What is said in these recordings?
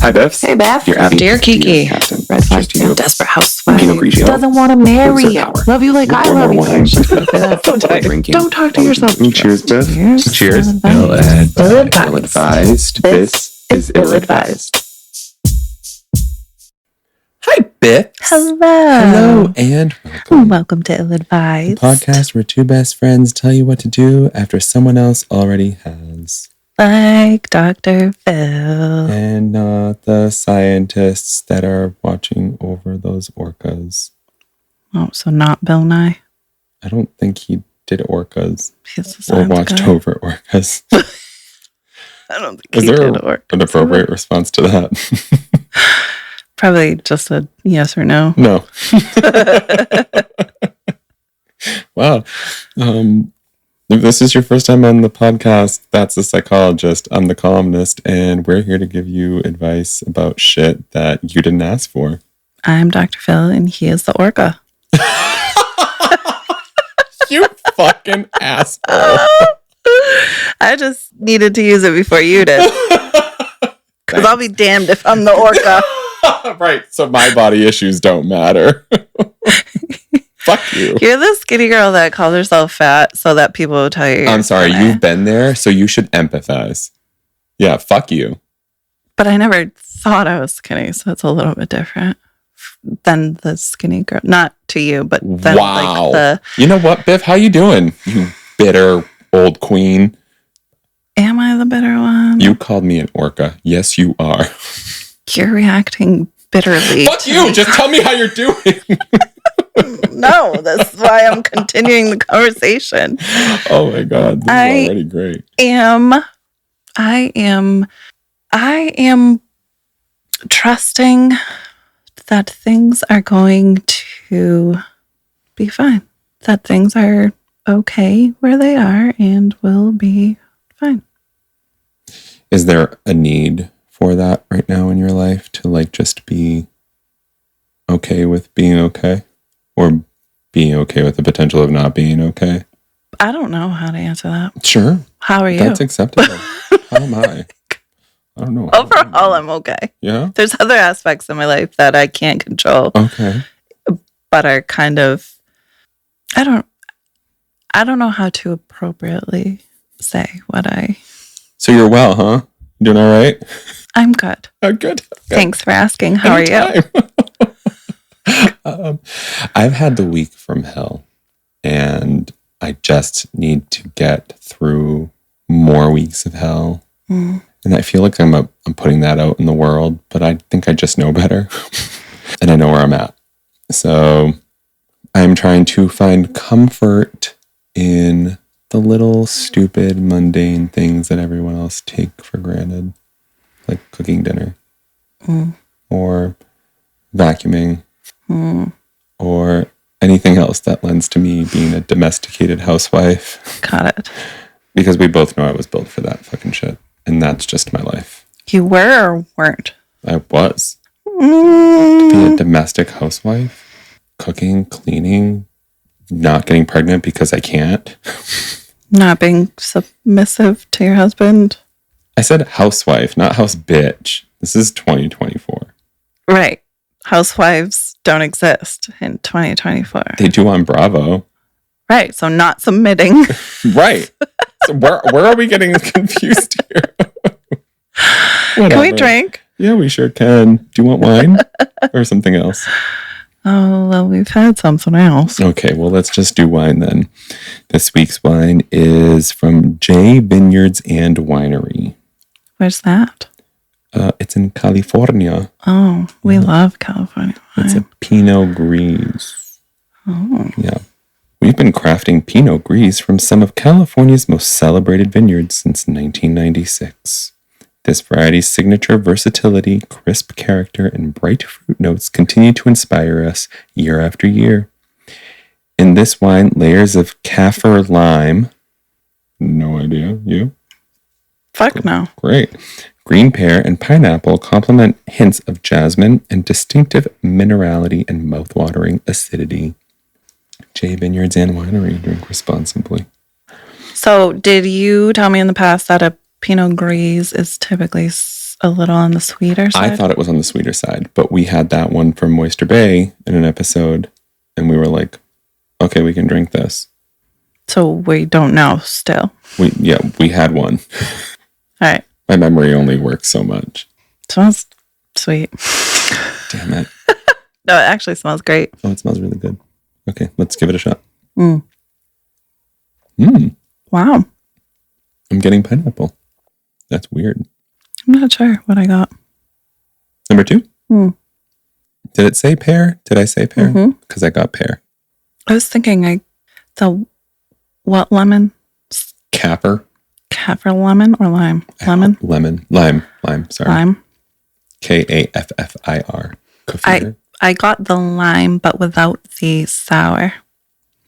Hi, Biff. Hey, Biff. Dear Abby. Dear Kiki. Captain. Red flag. Desperate housewife. Pinot Grigio. Doesn't want to marry you. Love you like I love you. Wine. Don't talk to yourself. Cheers, Biff. Cheers. Ill-advised. Ill-advised. This is Ill-advised. Hi, Biff. Hello. Hello and welcome. Welcome to Ill-advised. The podcast where two best friends tell you what to do after someone else already has. Like Dr. Phil. And not the scientists that are watching over those orcas. Oh, so not Bill Nye? I don't think he did orcas He's a or science watched guy. over orcas. I don't think Is he there did orcas. an appropriate response to that? Probably just a yes or no. No. Wow. If this is your first time on the podcast, that's the psychologist. I'm the columnist, and we're here to give you advice about shit that you didn't ask for. I'm Dr. Phil, and he is the orca. You fucking asshole. I just needed to use it before you did. Because I'll be damned if I'm the orca. Right, so my body issues don't matter. Fuck you. You're the skinny girl that calls herself fat so that people will tell you. I'm sorry, you've been there, so you should empathize. Yeah, fuck you. But I never thought I was skinny, so it's a little bit different than the skinny girl. Not to you, but then Wow. like the. You know what, Biff? How you doing? You bitter old queen. Am I the bitter one? You called me an orca. Yes, you are. You're reacting bitterly. Fuck you! Just tell me how you're doing. No, that's why I'm continuing the conversation. Oh my god, this is already great. I am trusting that things are going to be fine. That things are okay where they are and will be fine. Is there a need for that right now in your life to like just be okay with being okay? Or being okay with the potential of not being okay? I don't know how to answer that. Sure. How are you? That's acceptable. How am I? I don't know. Overall, I'm okay. Yeah? There's other aspects of my life that I can't control, Okay. but are kind of, I don't know how to appropriately say what So you're well, huh? You doing all right? I'm good. Oh, good. Thanks for asking. How are you? I've had the week from hell, and I just need to get through more weeks of hell. Mm. And I feel like I'm putting that out in the world, but I think I just know better, and I know where I'm at. So I'm trying to find comfort in the little stupid, mundane things that everyone else take for granted, like cooking dinner, or vacuuming, or anything else that lends to me being a domesticated housewife. Got it. Because we both know I was built for that fucking shit. And that's just my life. You were or weren't? I was. To be a domestic housewife, cooking, cleaning, not getting pregnant because I can't. Not being submissive to your husband? I said housewife, not house bitch. This is 2024. Right. Housewives don't exist in 2024. They do on Bravo. Right. So not submitting. Right. So where are we getting confused here? Can we drink? Yeah, we sure can. Do you want wine or something else? Oh, well, we've had something else. Okay, well, let's just do wine then. This week's wine is from Jenee Vineyards and Winery. Where's that? It's in California. Oh, we love California wine. It's a Pinot Gris. Oh. Yeah. We've been crafting Pinot Gris from some of California's most celebrated vineyards since 1996. This variety's signature versatility, crisp character, and bright fruit notes continue to inspire us year after year. In this wine, layers of kaffir lime. No idea. You? Fuck no. Great. Green pear and pineapple complement hints of jasmine and distinctive minerality and mouth-watering acidity. Jenee Vineyards and Winery. Drink responsibly. So, did you tell me in the past that a Pinot Gris is typically a little on the sweeter side? I thought it was on the sweeter side, but we had that one from Moisture Bay in an episode, and we were like, okay, we can drink this. So we don't know still. We had one. All right. My memory only works so much. Smells sweet. Damn it. No, it actually smells great. Oh, it smells really good. Okay, let's give it a shot. Wow. I'm getting pineapple. That's weird. I'm not sure what I got. Number 2? Did it say pear? Did I say pear? Because I got pear. I was thinking what lemon? Kaffir. Kaffir lemon or lime? Lemon? Lime. Sorry. Lime. Kaffir. Kaffir. I got the lime, but without the sour.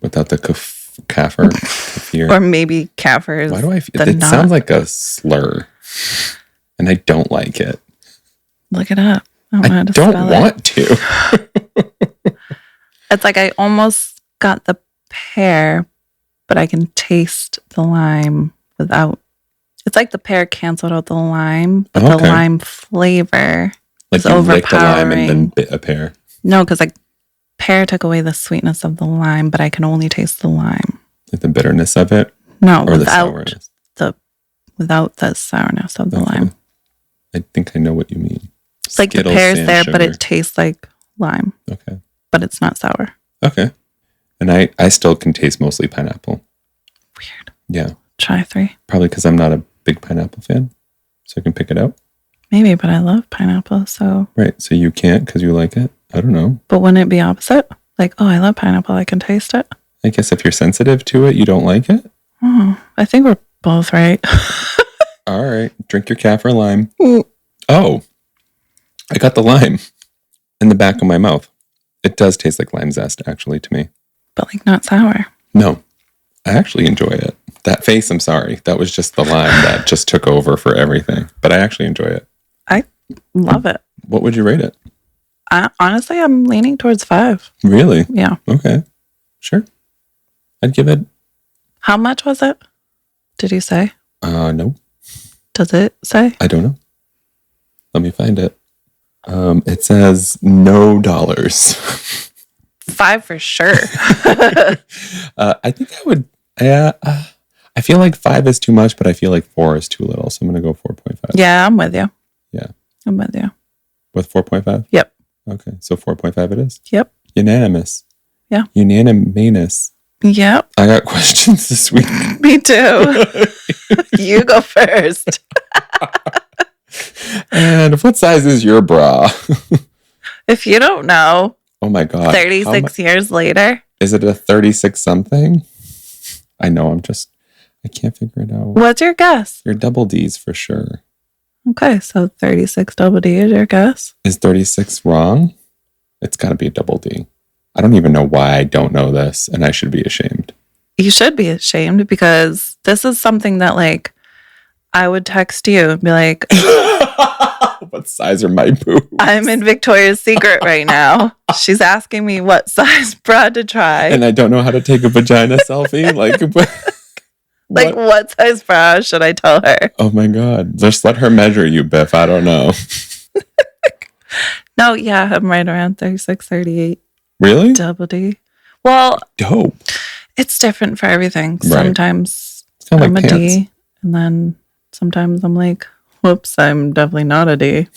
Without the kaffir. Kaffir. Or maybe kaffir is Why do I feel it sounds like a slur, and I don't like it. Look it up. I don't want to. It's like I almost got the pear, but I can taste the lime without. It's like the pear canceled out the lime, but the lime flavor is overpowering. Like you licked a lime and then bit a pear. No, because like pear took away the sweetness of the lime, but I can only taste the lime. Like the bitterness of it? No, or the sourness? Without the sourness of the lime. I think I know what you mean. It's like the pear's there, sugar. But it tastes like lime. Okay. But it's not sour. Okay. And I still can taste mostly pineapple. Weird. Yeah. Try 3. Probably because I'm not a big pineapple fan. So I can pick it out. Maybe, but I love pineapple, so. Right. So you can't because you like it? I don't know. But wouldn't it be opposite? Like, oh, I love pineapple. I can taste it. I guess if you're sensitive to it, you don't like it? Oh, I think we're both right. All right. Drink your kaffir lime. Oh, I got the lime in the back of my mouth. It does taste like lime zest, actually, to me. But like not sour. No, I actually enjoy it. That face, I'm sorry. That was just the lime that just took over for everything. But I actually enjoy it. I love it. What would you rate it? Honestly, I'm leaning towards 5. Really? Yeah. Okay. Sure. I'd give it. How much was it? Did you say? No. Does it say? I don't know. Let me find it. It says no dollars. 5 for sure. I think I would. I feel like 5 is too much, but I feel like 4 is too little. So I'm going to go 4.5. Yeah, I'm with you. Yeah. I'm with you. With 4.5? Yep. Okay. So 4.5 it is? Yep. Unanimous. Yeah. Unanimous. Yep. I got questions this week. Me too. You go first. And what size is your bra? If you don't know. Oh my God. 36 years later. Is it a 36 something? I know. I can't figure it out. What's your guess? Your double D's for sure. Okay. So 36 double D is your guess? Is 36 wrong? It's got to be a double D. I don't even know why I don't know this, and I should be ashamed. You should be ashamed because this is something that, like, I would text you and be like, what size are my boobs? I'm in Victoria's Secret right now. She's asking me what size bra to try. And I don't know how to take a vagina selfie. What size bra should I tell her? Oh my God. Just let her measure you, Biff. I don't know. No, yeah, I'm right around 36, 38. Really? Double D. Well, dope. It's different for everything. Right. Sometimes I'm like a pants. D, and then sometimes I'm like, whoops, I'm definitely not a D.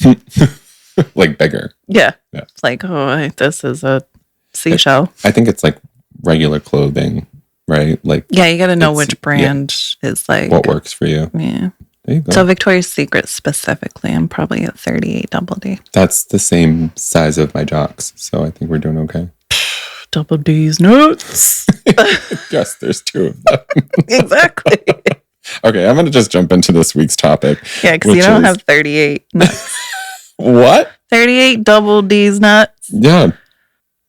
Like bigger. Yeah. It's like, oh, this is a seashell. I think it's like regular clothing, right? Like, yeah, you got to know which brand is like what works for you. Yeah. There you go. So Victoria's Secret specifically, I'm probably at 38 double D. That's the same size of my jocks, so I think we're doing okay. Double D's nuts. Yes, there's 2 of them. Exactly. Okay, I'm going to just jump into this week's topic. Yeah, because you don't have 38 nuts. What? 38 double D's nuts. Yeah.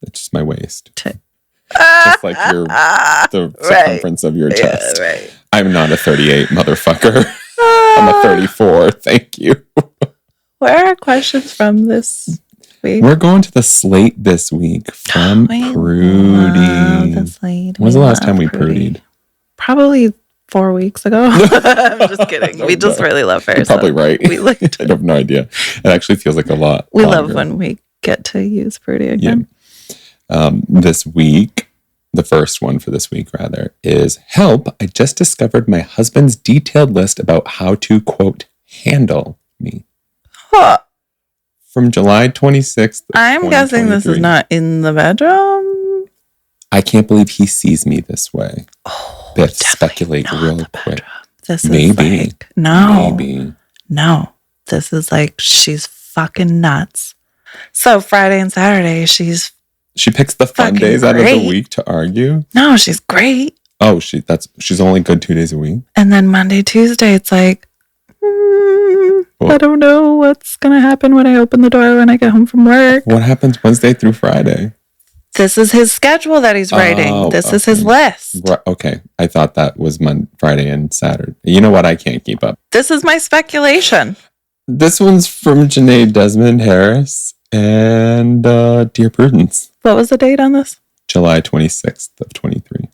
It's just my waist. Just like the circumference of your chest. Yeah, right. I'm not a 38, motherfucker. I'm a 34. Thank you. Where are questions from this week? We're going to the Slate this week from Prudence. The Slate. When was the last time we prudied? Probably 4 weeks ago. I'm just kidding. We just really love her. You're probably right. We liked I have no idea. It actually feels like a lot. We longer. love when we get to use Prudy again. Yeah. This week, the first one for this week, rather, is help. I just discovered my husband's detailed list about how to, quote, handle me. Huh. From July 26th. I'm guessing this is not in the bedroom. I can't believe he sees me this way. Oh, Biff, speculate real quick. bedroom. This is Maybe. like, no. Maybe. No. This is like, she's fucking nuts. So Friday and Saturday, she picks the fun days out of the week to argue. No, she's great. Oh, she's only good 2 days a week. And then Monday, Tuesday, it's like, I don't know what's gonna happen when I open the door when I get home from work. What happens Wednesday through Friday? This is his schedule that he's writing. This is his list. Right, okay, I thought that was Friday and Saturday. You know what? I can't keep up. This is my speculation. This one's from Jenee Desmond-Harris and Dear Prudence. What was the date on this? July 26th of 23.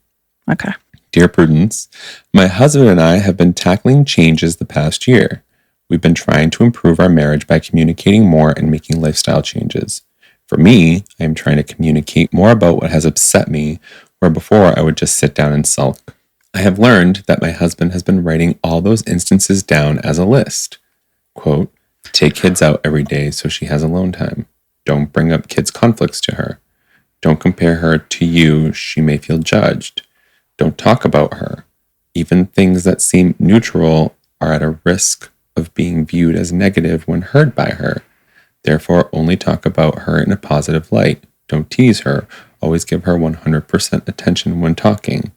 Okay. Dear Prudence, my husband and I have been tackling changes the past year. We've been trying to improve our marriage by communicating more and making lifestyle changes. For me, I am trying to communicate more about what has upset me, where before I would just sit down and sulk. I have learned that my husband has been writing all those instances down as a list. Quote, take kids out every day so she has alone time. Don't bring up kids' conflicts to her. Don't compare her to you, she may feel judged. Don't talk about her. Even things that seem neutral are at a risk of being viewed as negative when heard by her. Therefore, only talk about her in a positive light. Don't tease her. Always give her 100% attention when talking.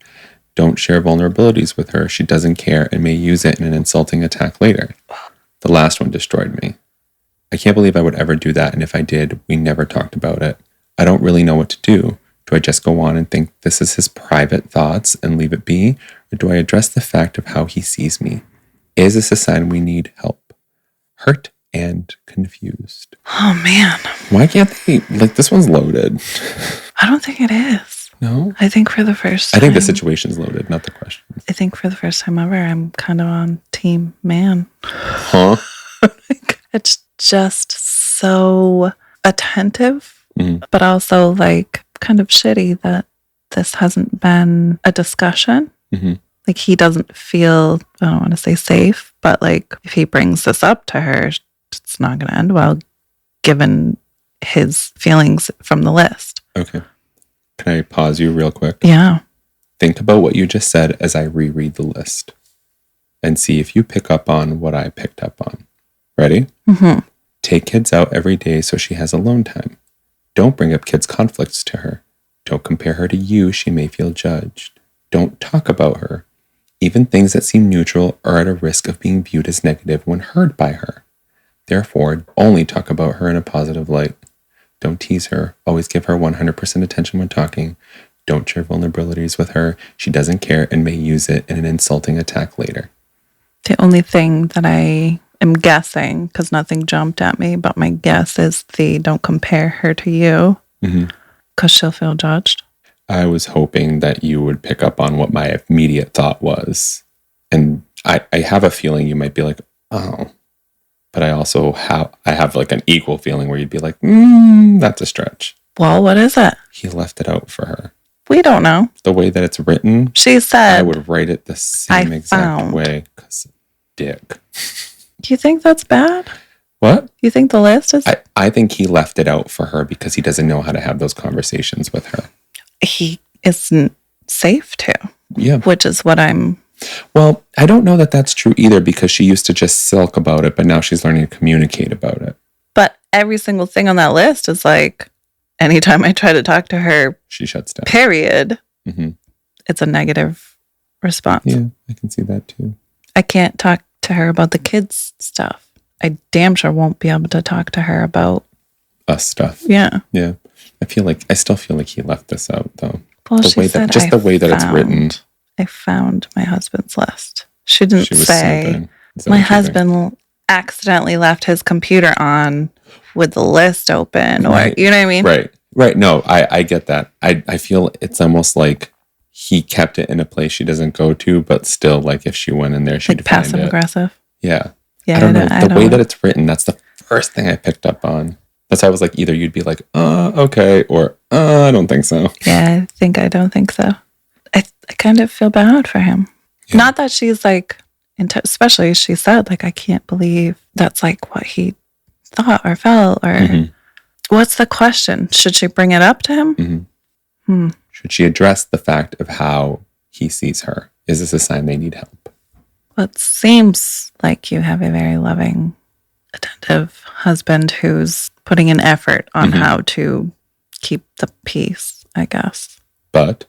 Don't share vulnerabilities with her. She doesn't care and may use it in an insulting attack later. The last one destroyed me. I can't believe I would ever do that, and if I did, we never talked about it. I don't really know what to do. Do I just go on and think this is his private thoughts and leave it be? Or do I address the fact of how he sees me? Is this a sign we need help? Hurt and confused. Oh, man. Why can't they? Like, this one's loaded. I don't think it is. No? I think for the first time. I think the situation's loaded, not the question. I think for the first time ever, I'm kind of on team man. Huh? It's just so attentive, but also like kind of shitty that this hasn't been a discussion. Mm-hmm. Like he doesn't feel, I don't want to say safe, but like if he brings this up to her, it's not going to end well given his feelings from the list. Okay. Can I pause you real quick? Yeah. Think about what you just said as I reread the list and see if you pick up on what I picked up on. Ready? Mm-hmm. Take kids out every day so she has alone time. Don't bring up kids' conflicts to her. Don't compare her to you. She may feel judged. Don't talk about her. Even things that seem neutral are at a risk of being viewed as negative when heard by her. Therefore, only talk about her in a positive light. Don't tease her. Always give her 100% attention when talking. Don't share vulnerabilities with her. She doesn't care and may use it in an insulting attack later. The only thing that I am guessing, because nothing jumped at me, but my guess is the don't compare her to you, because she'll feel judged. I was hoping that you would pick up on what my immediate thought was. And I have a feeling you might be like, oh. But I also have like an equal feeling where you'd be like, that's a stretch. Well, what is it? He left it out for her. We don't know. The way that it's written, she said, I would write it the same exact way. Because dick. Do you think that's bad? What? You think the list is... I think he left it out for her because he doesn't know how to have those conversations with her. He isn't safe to. Yeah. Which is what I'm... Well, I don't know that that's true either because she used to just sulk about it, but now she's learning to communicate about it. But every single thing on that list is like, anytime I try to talk to her... She shuts down. Period. Mm-hmm. It's a negative response. Yeah, I can see that too. I can't talk to her about the kids stuff. I damn sure won't be able to talk to her about us stuff. Yeah. Yeah. I still feel like he left this out though. Well, the way that it's written. I found my husband's list. She didn't say my husband accidentally left his computer on with the list open or you know what I mean? Right. No, I get that. I feel it's almost like he kept it in a place she doesn't go to, but still, like, if she went in there, she'd Like find passive it. aggressive. Yeah. Yeah. I don't know. The way that it's written, that's the first thing I picked up on. That's why I was like, either you'd be like, okay, or I don't think so. Yeah, I don't think so. I kind of feel bad for him. Yeah. Not that she's like, especially she said, like, I can't believe that's like what he thought or felt, or what's the question? Should she bring it up to him? Should she address the fact of how he sees her? Is this a sign they need help? Well, it seems like you have a very loving, attentive husband who's putting an effort on how to keep the peace, I guess. But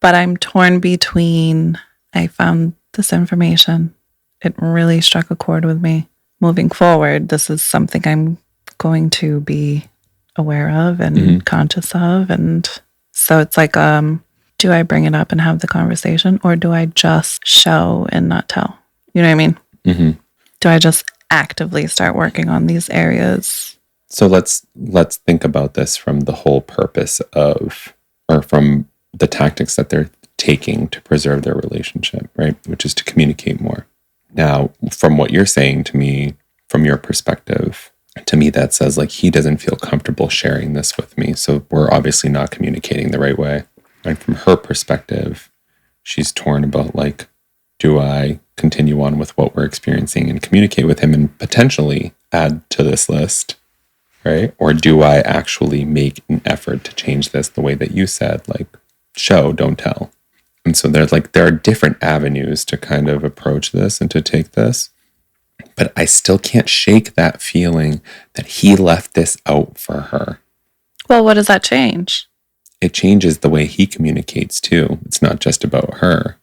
I'm torn between, I found this information. It really struck a chord with me. Moving forward, this is something I'm going to be aware of and conscious of. And so it's like, do I bring it up and have the conversation, or do I just show and not tell? You know what I mean? Do I just actively start working on these areas? So let's think about this from the whole purpose of, or from the tactics that they're taking to preserve their relationship, right? Which is to communicate more. Now, from what you're saying to me, from your perspective, to me that says like he doesn't feel comfortable sharing this with me. So we're obviously not communicating the right way. And from her perspective, she's torn about like, do I continue on with what we're experiencing and communicate with him and potentially add to this list, right? Or do I actually make an effort to change this the way that you said, like show, don't tell? And so there are different avenues to kind of approach this and to take this. But I still can't shake that feeling that he left this out for her. Well, what does that change? It changes the way he communicates too. It's not just about her.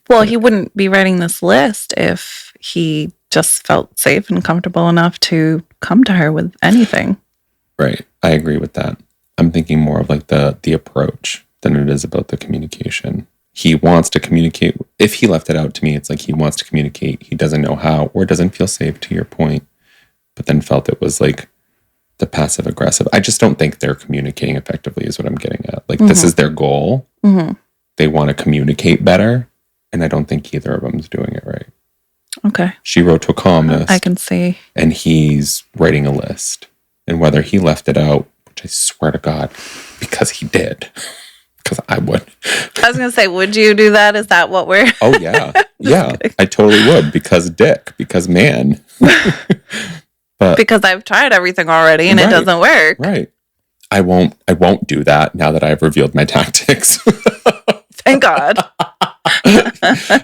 Well, he wouldn't be writing this list if he just felt safe and comfortable enough to come to her with anything. Right. I agree with that. I'm thinking more of like the approach than it is about the communication. He wants to communicate. If he left it out to me, it's like he wants to communicate. He doesn't know how, or doesn't feel safe, to your point, but then felt it was like the passive aggressive. I just don't think they're communicating effectively is what I'm getting at. Like this is their goal. They want to communicate better. And I don't think either of them is doing it right. Okay. She wrote to a calmness. I can see. And he's writing a list. And whether he left it out, which I swear to God, because he did. Because I would. I was going to say, would you do that? Is that what we're... Oh, yeah. Yeah, I totally would. Because dick. Because man. But because I've tried everything already and it doesn't work. Right. I won't do that now that I've revealed my tactics. Thank God.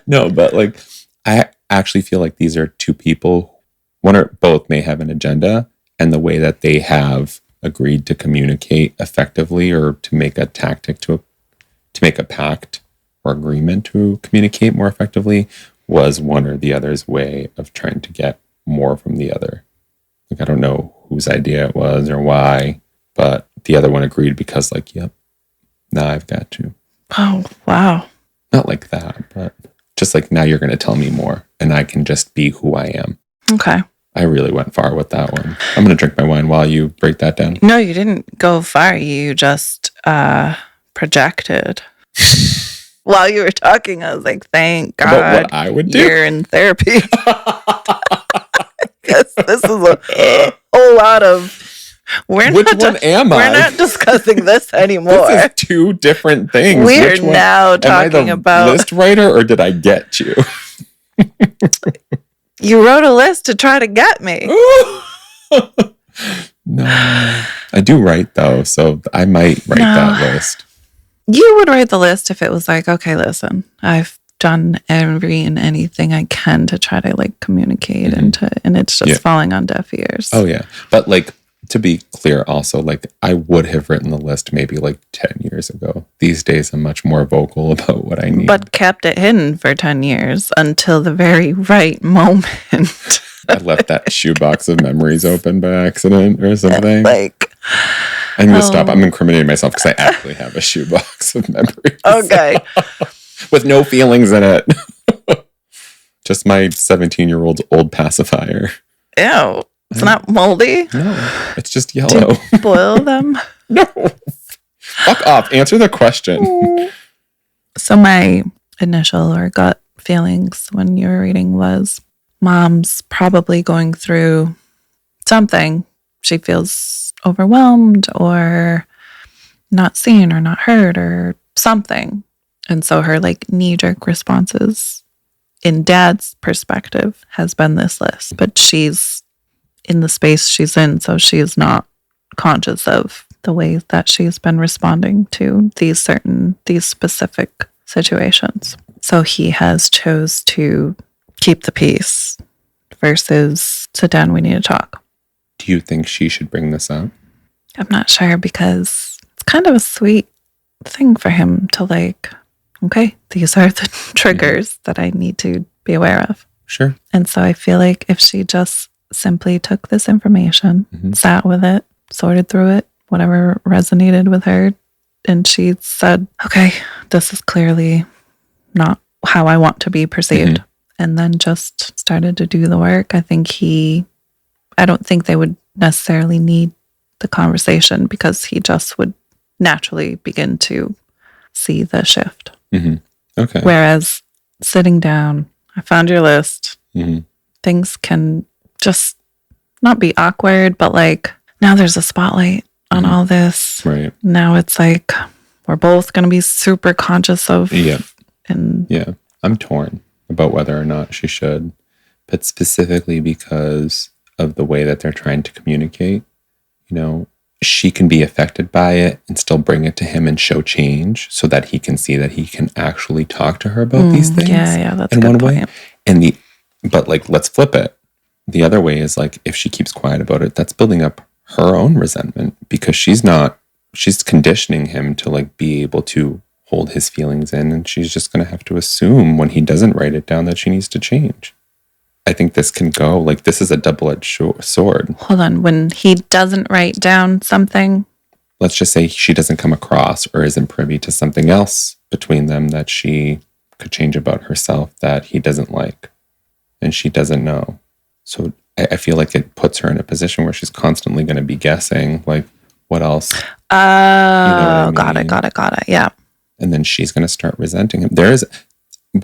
No, but like, I actually feel like these are two people, one or both may have an agenda, and the way that they have agreed to communicate effectively or to make a tactic to make a pact or agreement to communicate more effectively was one or the other's way of trying to get more from the other. Like, I don't know whose idea it was or why, but the other one agreed because like, yep, now I've got you. Oh, wow. Not like that, but just like now you're going to tell me more and I can just be who I am. Okay. I really went far with that one. I'm going to drink my wine while you break that down. No, you didn't go far. You just projected. While you were talking, I was like, thank God. About what I would do? You're in therapy. Because this is a whole lot of... Which one am I? We're not discussing this anymore. This is two different things. We're now talking about... list writer, or did I get you? You wrote a list to try to get me. No. I do write, though, so I might write that list. You would write the list if it was like, okay, listen, I've done every and anything I can to try to like communicate and it's just falling on deaf ears. Oh, yeah. But like, to be clear also, like I would have written the list maybe like 10 years ago. These days I'm much more vocal about what I need. But kept it hidden for 10 years until the very right moment. I left that shoebox of memories open by accident or something. Like, I'm going to stop. I'm incriminating myself because I actually have a shoebox of memories. Okay. With no feelings in it. Just my 17-year-old old pacifier. Ew. It's not moldy? No, it's just yellow. Do you boil them? No. Fuck off. Answer the question. So my initial or gut feelings when you were reading was mom's probably going through something. She feels overwhelmed or not seen or not heard or something. And so her like knee-jerk responses in dad's perspective has been this list, but she's in the space she's in, so she is not conscious of the ways that she's been responding to these specific situations. So he has chose to keep the peace versus sit down, we need to talk. Do you think she should bring this up? I'm not sure, because it's kind of a sweet thing for him to like, okay, these are the triggers that I need to be aware of. Sure. And so I feel like if she just simply took this information, sat with it, sorted through it, whatever resonated with her, and she said, okay, this is clearly not how I want to be perceived, and then just started to do the work, I don't think they would necessarily need the conversation, because he just would naturally begin to see the shift. Okay. Whereas sitting down, I found your list, things can just not be awkward, but like now there's a spotlight on all this. Right. Now it's like we're both going to be super conscious of. Yeah. And yeah. I'm torn about whether or not she should, but specifically because of the way that they're trying to communicate. You know, she can be affected by it and still bring it to him and show change so that he can see that he can actually talk to her about these things. Yeah, that's in a good one point. way. But like, let's flip it. The other way is like, if she keeps quiet about it, that's building up her own resentment, because she's conditioning him to like be able to hold his feelings in, and she's just going to have to assume when he doesn't write it down that she needs to change. I think this can go, like, this is a double-edged sword. Hold on. When he doesn't write down something, let's just say she doesn't come across or isn't privy to something else between them that she could change about herself that he doesn't like, and she doesn't know. So I feel like it puts her in a position where she's constantly going to be guessing, like, what else? Oh, I mean? got it. Yeah. And then she's going to start resenting him.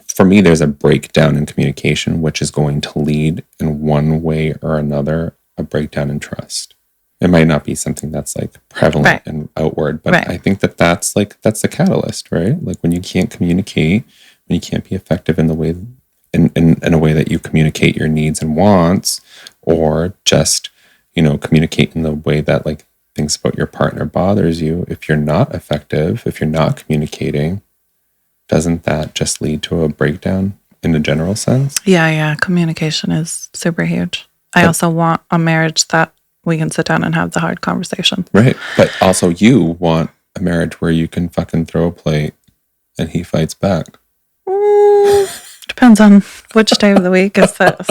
For me, there's a breakdown in communication, which is going to lead in one way or another, a breakdown in trust. It might not be something that's like prevalent and outward, but I think that's the catalyst, right? Like when you can't communicate, when you can't be effective in the way, in a way that you communicate your needs and wants, or just, communicate in the way that like things about your partner bothers you. If you're not effective, if you're not communicating, doesn't that just lead to a breakdown in a general sense? Yeah. Communication is super huge. I also want a marriage that we can sit down and have the hard conversation. Right. But also you want a marriage where you can fucking throw a plate and he fights back. Depends on which day of the week is this.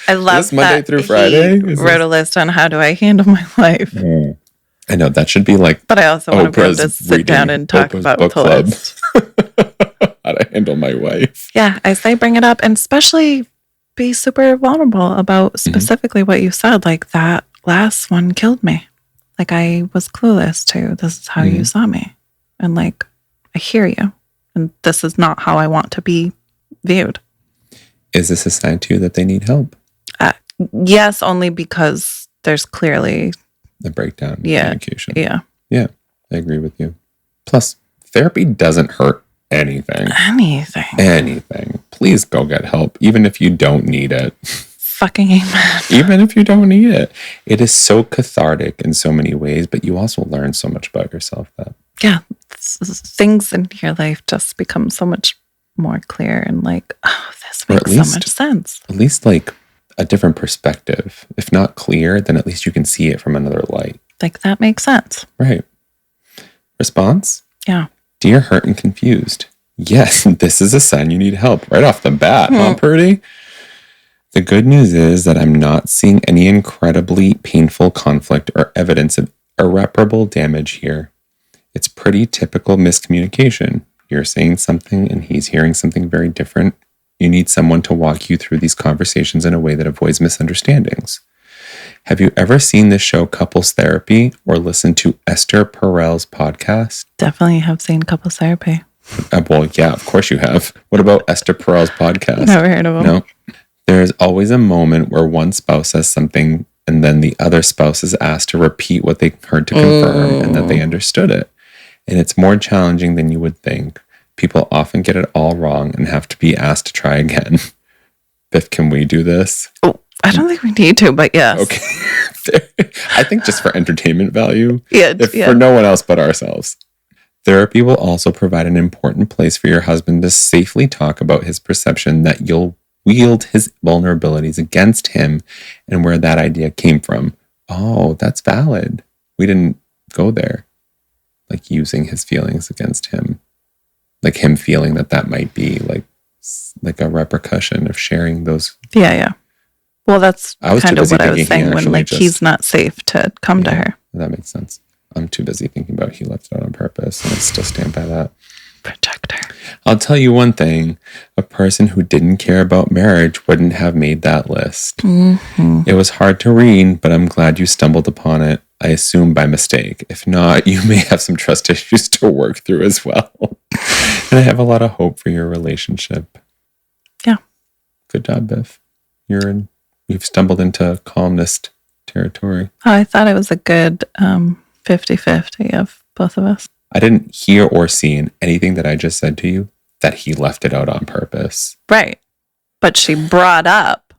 I love this Monday that through Friday? he wrote a list on how do I handle my life. I know, that should be like, but I also want to be able to sit down and talk Oprah's about book the club. list. How to handle my wife. Yeah, I say bring it up, and especially be super vulnerable about specifically what you said. Like that last one killed me. Like I was clueless to this is how you saw me. And like, I hear you. And this is not how I want to be viewed. Is this a sign to you that they need help? Yes, only because there's clearly a breakdown in communication. Yeah, I agree with you. Plus, therapy doesn't hurt anything. Anything. Please go get help, even if you don't need it. Fucking amen. Even if you don't need it. It is so cathartic in so many ways, but you also learn so much about yourself that. Yeah, things in your life just become so much more clear and like, oh, this makes so much sense. At least like a different perspective. If not clear, then at least you can see it from another light. Like that makes sense. Right. Response? Yeah. Dear hurt and confused. Yes, this is a sign you need help right off the bat, huh, Prudy? The good news is that I'm not seeing any incredibly painful conflict or evidence of irreparable damage here. It's pretty typical miscommunication. You're saying something and he's hearing something very different. You need someone to walk you through these conversations in a way that avoids misunderstandings. Have you ever seen the show Couples Therapy or listened to Esther Perel's podcast? Definitely have seen Couples Therapy. Well, yeah, of course you have. What about Esther Perel's podcast? Never heard of him. No. There is always a moment where one spouse says something and then the other spouse is asked to repeat what they heard to confirm and that they understood it. And it's more challenging than you would think. People often get it all wrong and have to be asked to try again. Biff, can we do this? Oh, I don't think we need to, but yes. Okay. I think just for entertainment value. Yeah. For no one else but ourselves. Therapy will also provide an important place for your husband to safely talk about his perception that you'll wield his vulnerabilities against him and where that idea came from. Oh, that's valid. We didn't go there. Like using his feelings against him. Like him feeling that might be like a repercussion of sharing those. Yeah. Well, that's kind of what I was saying when he's not safe to come to her. That makes sense. I'm too busy thinking about he left it out on purpose, and I still stand by that. Protect her. I'll tell you one thing. A person who didn't care about marriage wouldn't have made that list. Mm-hmm. It was hard to read, but I'm glad you stumbled upon it. I assume by mistake. If not, you may have some trust issues to work through as well. And I have a lot of hope for your relationship. Yeah. Good job, Biff. You've stumbled into columnist territory. Oh, I thought it was a good 50-50 of both of us. I didn't hear or see in anything that I just said to you that he left it out on purpose. Right. But she brought up,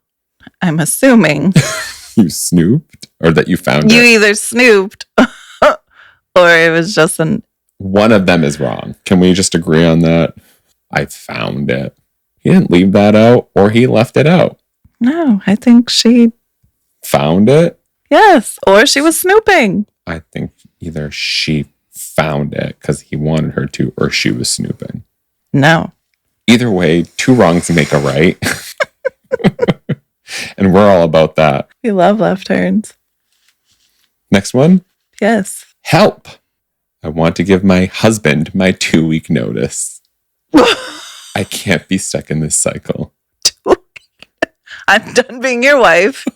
I'm assuming. You snooped? Or that you found You it? either snooped or it was just One of them is wrong. Can we just agree on that? I found it. He didn't leave that out or he left it out. No, I think she Found it? Yes. Or she was snooping. I think either she found it because he wanted her to or she was snooping. No. Either way, two wrongs make a right. And we're all about that. We love left turns. Next one. Yes. Help. I want to give my husband my 2-week notice. I can't be stuck in this cycle. I'm done being your wife.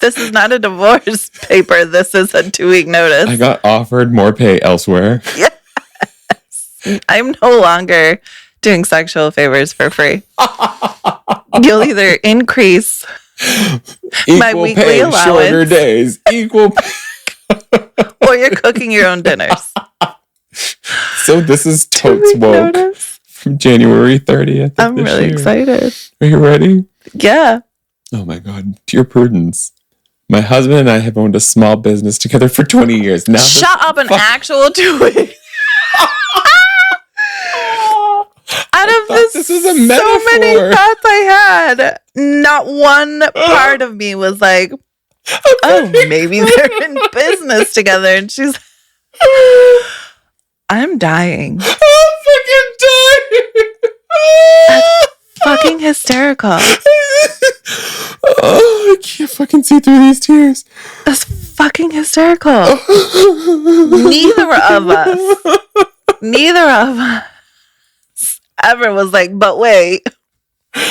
This is not a divorce paper. This is a 2-week notice. I got offered more pay elsewhere. Yes. I'm no longer doing sexual favors for free. You'll either increase my weekly pay, allowance, shorter days, equal pay. or you're cooking your own dinners. So this is Totes 2-week Woke notice. from January 30th. I'm really excited. Are you ready? Yeah. Oh my God. Dear Prudence, my husband and I have owned a small business together for 20 years. Now Shut up, an actual 2 weeks. Out of this is a so many metaphor. thoughts I had, not one part of me was like, oh, maybe they're in business together. And she's, I'm dying. I'm fucking dying. That's fucking hysterical. Oh, I can't fucking see through these tears. That's fucking hysterical. Neither of us ever was like, but wait,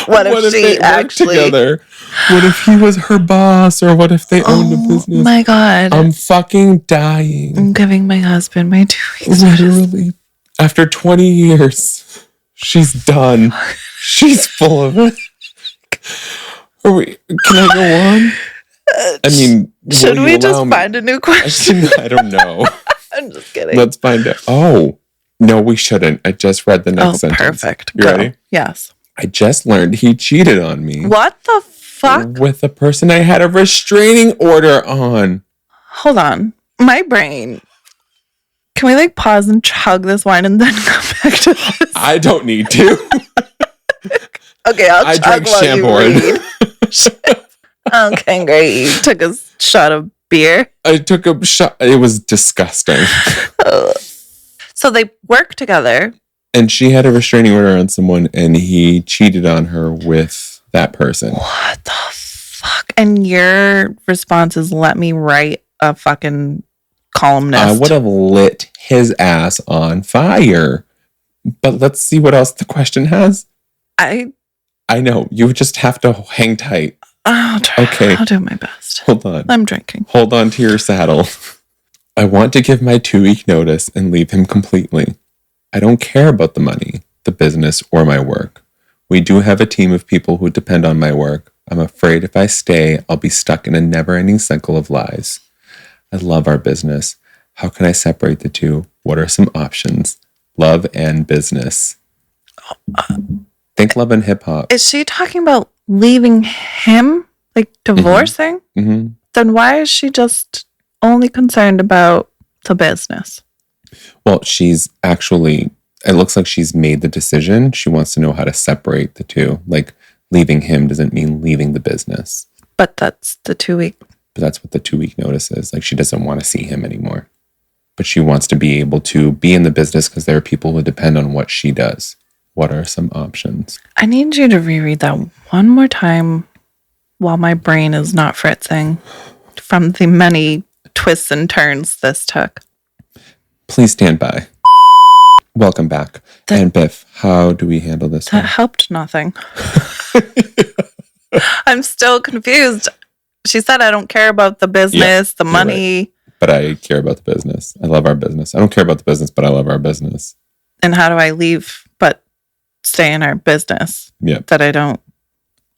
what if she they actually worked together? What if he was her boss, or what if they owned a business? Oh my God. I'm fucking dying. I'm giving my husband my 2 weeks notice. Literally. After 20 years, she's done. She's full of it. Can I go on? I mean, should we just find a new question? I don't know. I'm just kidding. Let's find out. Oh, no, we shouldn't. I just read the next sentence. Perfect. You ready? Yes. I just learned he cheated on me. What the fuck? With a person I had a restraining order on. Hold on. My brain. Can we pause and chug this wine and then come back to this? I don't need to. Okay, I'll chug drank while Chambord. you read. Okay, great. You took a shot of beer. I took a shot. It was disgusting. So they work together. And she had a restraining order on someone, and he cheated on her with that person. What the fuck? And your response is, let me write a fucking columnist. I would have lit his ass on fire. But let's see what else the question has. I know. You just have to hang tight. I'll try. Okay. I'll do my best. Hold on. I'm drinking. Hold on to your saddle. I want to give my 2-week notice and leave him completely. I don't care about the money, the business, or my work. We do have a team of people who depend on my work. I'm afraid if I stay, I'll be stuck in a never-ending cycle of lies. I love our business. How can I separate the two? What are some options? Love and business. Think love and hip hop. Is she talking about leaving him? Like divorcing? Mm-hmm. Then why is she just only concerned about the business? Well, she's actually, it looks like she's made the decision. She wants to know how to separate the two. Like leaving him doesn't mean leaving the business. But that's the 2-week. But that's what the 2-week notice is. Like she doesn't want to see him anymore. But she wants to be able to be in the business because there are people who depend on what she does. What are some options? I need you to reread that one more time while my brain is not fritzing from the many twists and turns this took. Please stand by. Welcome back. And Biff, how do we handle this? That helped nothing. I'm still confused. She said, I don't care about the business, the money. Right. But I care about the business. I love our business. I don't care about the business, but I love our business. And how do I leave but stay in our business? Yeah. That I don't.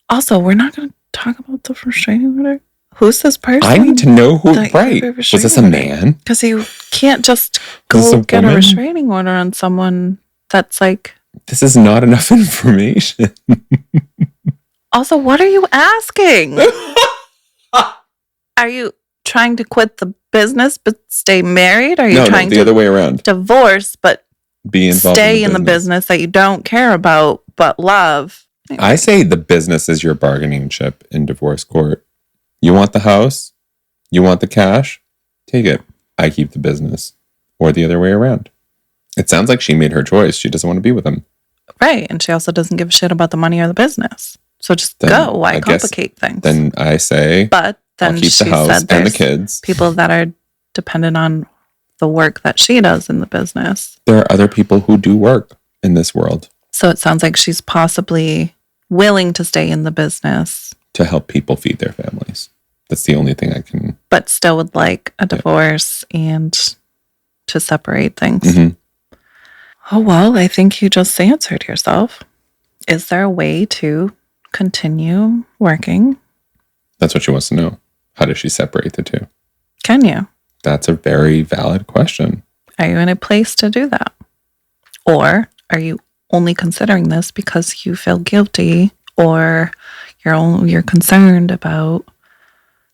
Also, we're not going to talk about the restraining order. Who's this person? I need to know who. that Right. you're Was this a man? Because you can't just Is this go a get a woman? restraining order on someone that's like. This is not enough information. Also, what are you asking? Are you trying to quit the business but stay married? Are you No, trying the to other way around. divorce but Be involved stay in the business that you don't care about but love? I say the business is your bargaining chip in divorce court. You want the house? You want the cash? Take it. I keep the business. Or the other way around. It sounds like she made her choice. She doesn't want to be with him. Right. And she also doesn't give a shit about the money or the business. So just Then go. Why I guess- complicate things? Then I say, But then I'll keep she the house said and the there's kids. people that are dependent on the work that she does in the business. There are other people who do work in this world So it sounds like she's possibly willing to stay in the business, to help people feed their families. That's the only thing I can. but still would like a divorce and to separate things. Mhm. Oh, well, I think you just answered yourself. Is there a way to continue working? That's what she wants to know. How does she separate the two? Can you? That's a very valid question. Are you in a place to do that? Or are you only considering this because you feel guilty or you're concerned about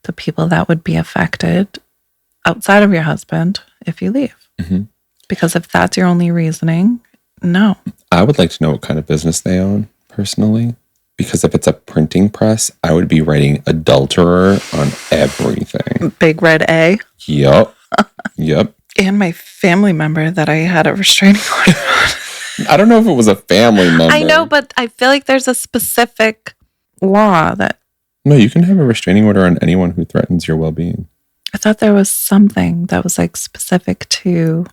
the people that would be affected outside of your husband if you leave? Mm-hmm. Because if that's your only reasoning, no. I would like to know what kind of business they own, personally. Because if it's a printing press, I would be writing adulterer on everything. Big red A. Yup. Yep. And my family member that I had a restraining order on. I don't know if it was a family member. I know, but I feel like there's a specific law that No, you can have a restraining order on anyone who threatens your well-being. I thought there was something that was like specific to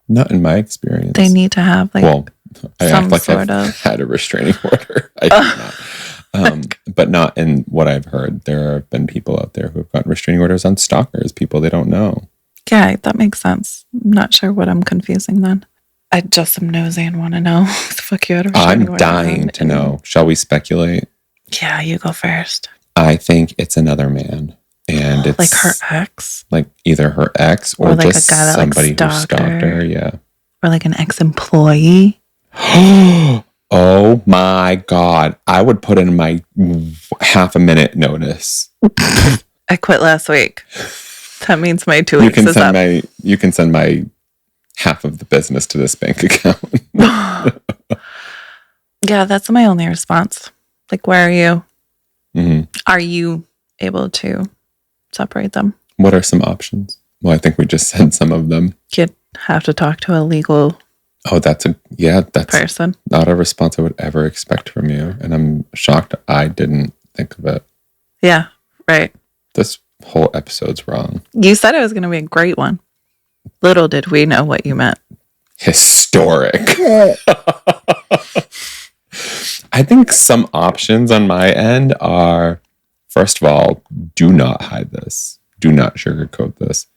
Not in my experience. they need to have like Well, I some act like sort I've of had a restraining order. I do not. But not in what I've heard. There have been people out there who have gotten restraining orders on stalkers, people they don't know. yeah, that makes sense. I'm not sure what I'm confusing then. I just am nosy and want to know what the fuck you had a restraining I'm order dying on. to know. Shall we speculate? Yeah, you go first. I think it's another man. And it's Like her ex like either her ex or, Or like just a guy that, like, somebody who stalked stalked her. her. Yeah. or like an ex-employee. Oh my God. I would put in my half a minute notice. I quit last week. That means my 2 You weeks can is send up. you can send my half of the business to this bank account. Yeah, that's my only response. Like, where are you? hmm Are you able to separate them? What are some options? Well, I think we just said some of them. You'd have to talk to a legal Oh, that's person. not a response I would ever expect from you. And I'm shocked I didn't think of it. Yeah, right. This whole episode's wrong. You said it was going to be a great one. Little did we know what you meant. Historic. I think some options on my end are, first of all, do not hide this. Do not sugarcoat this.